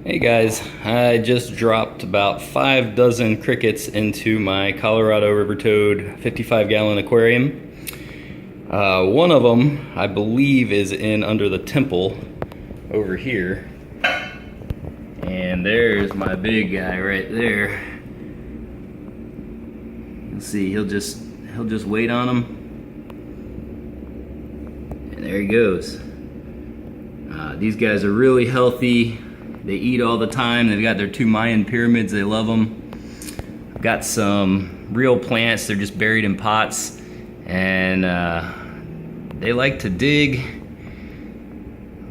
Hey guys, I just dropped about 6 crickets into my Colorado River Toad 55-gallon aquarium. One of them, I believe, is in under the temple over here. And there's my big guy right there. Let's see, he'll just wait on him. And there he goes. These guys are really healthy. They eat all the time. They've got their 2 Mayan pyramids. They love them. Got some real plants. They're just buried in pots. And they like to dig.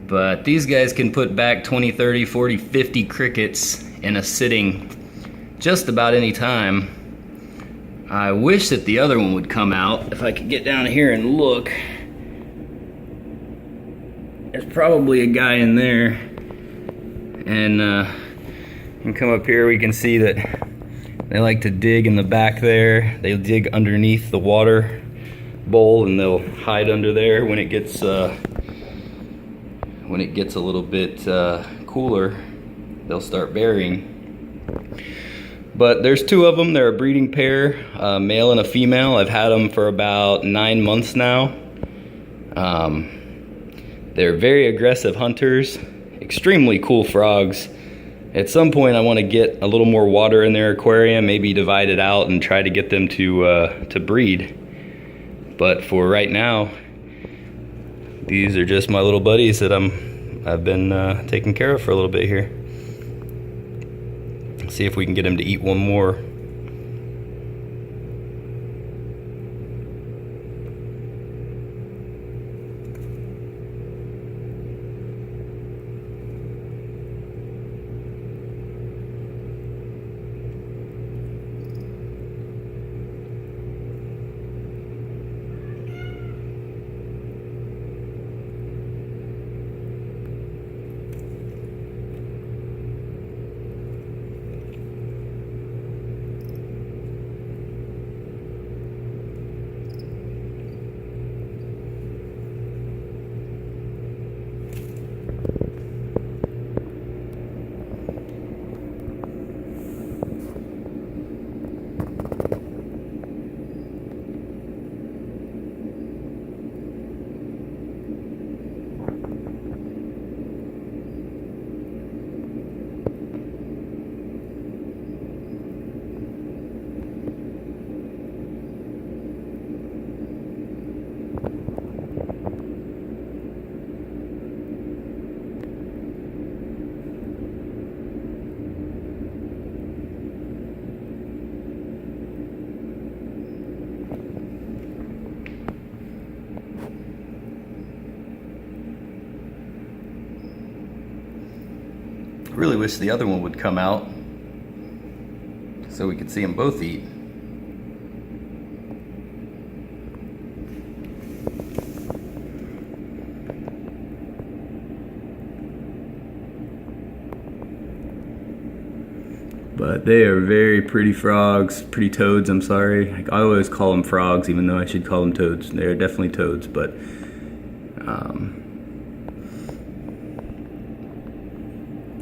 But these guys can put back 20, 30, 40, 50 crickets in a sitting just about any time. I wish that the other one would come out. If I could get down here and look. There's probably a guy in there. And come up here, we can see that they like to dig in the back there. They dig underneath the water bowl, and they'll hide under there when it gets a little bit cooler. They'll start burying. But there's 2 of them. They're a breeding pair, a male and a female. I've had them for about 9 months now. They're very aggressive hunters. Extremely cool frogs. At some point I want to get a little more water in their aquarium, maybe divide it out and try to get them to breed. But for right now, these are just my little buddies that I've been taking care of for a little bit here. See if we can get them to eat one more. Really wish the other one would come out so we could see them both eat. But they are very pretty frogs, pretty toads, I'm sorry. I always call them frogs even though I should call them toads. They are definitely toads, but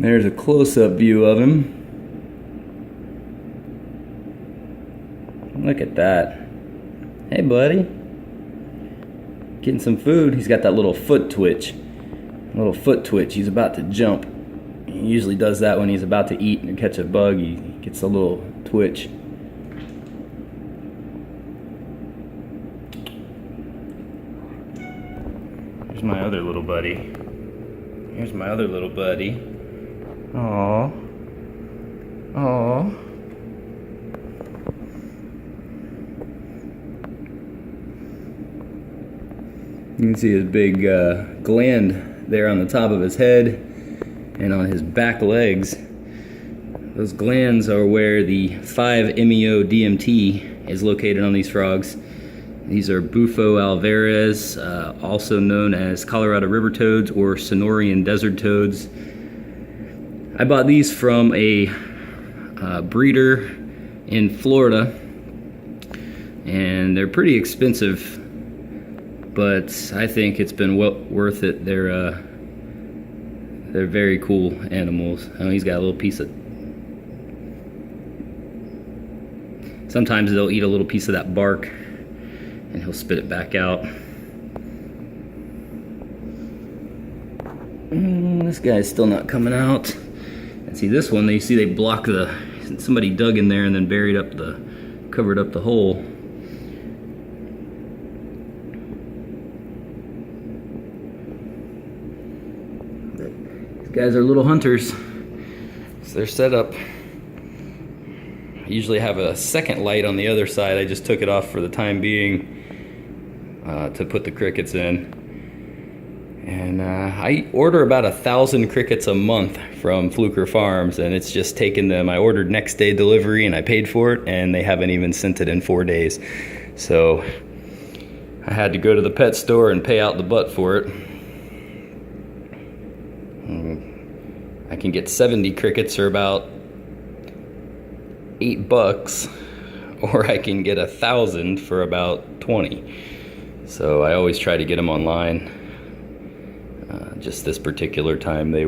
there's a close-up view of him. Look at that. Hey, buddy. Getting some food. He's got that little foot twitch. He's about to jump. He usually does that when he's about to eat and catch a bug. He gets a little twitch. Here's my other little buddy. Aww. Aww. You can see his big gland there on the top of his head and on his back legs. Those glands are where the 5-MeO-DMT is located on these frogs. These are Bufo Alvarius, also known as Colorado River Toads or Sonoran Desert Toads. I bought these from a breeder in Florida, and they're pretty expensive, but I think it's been well worth it. They're very cool animals. Oh, he's got a little piece of... Sometimes they'll eat a little piece of that bark and he'll spit it back out. This guy's still not coming out. And see this one, you see they block the... Somebody dug in there and then covered up the hole. These guys are little hunters. So they're set up. I usually have a second light on the other side. I just took it off for the time being to put the crickets in. And I order about 1,000 crickets a month from Fluker Farms, and it's just taken them. I ordered next day delivery and I paid for it, and they haven't even sent it in 4 days. So I had to go to the pet store and pay out the butt for it. I can get 70 crickets for about $8, or I can get 1,000 for about 20. So I always try to get them online. Just this particular time they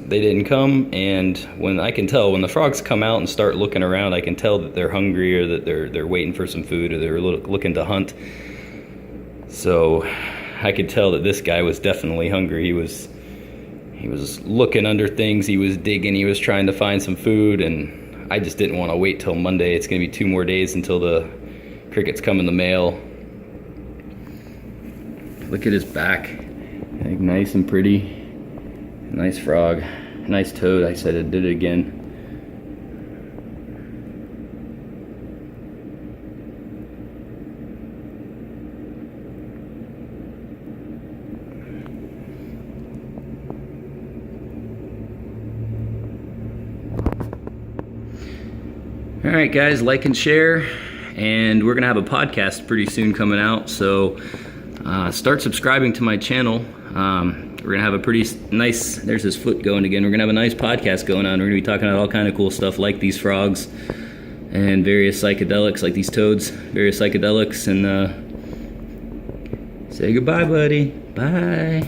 didn't come, and when the frogs come out and start looking around, I can tell that they're hungry, or that they're waiting for some food, or they're looking to hunt. So I could tell that this guy was definitely hungry. He was looking under things, he was digging, he was trying to find some food, and I just didn't want to wait till Monday. It's going to be 2 more days until the crickets come in the mail. Look at his back, like nice and pretty. Nice frog, nice toad. I said I did it again. All right, guys, like and share, and we're gonna have a podcast pretty soon coming out, so start subscribing to my channel. We're gonna have a pretty nice, there's his foot going again, we're gonna have a nice podcast going on. We're gonna be talking about all kind of cool stuff like these frogs and various psychedelics, like these toads, various psychedelics, and say goodbye, buddy. Bye.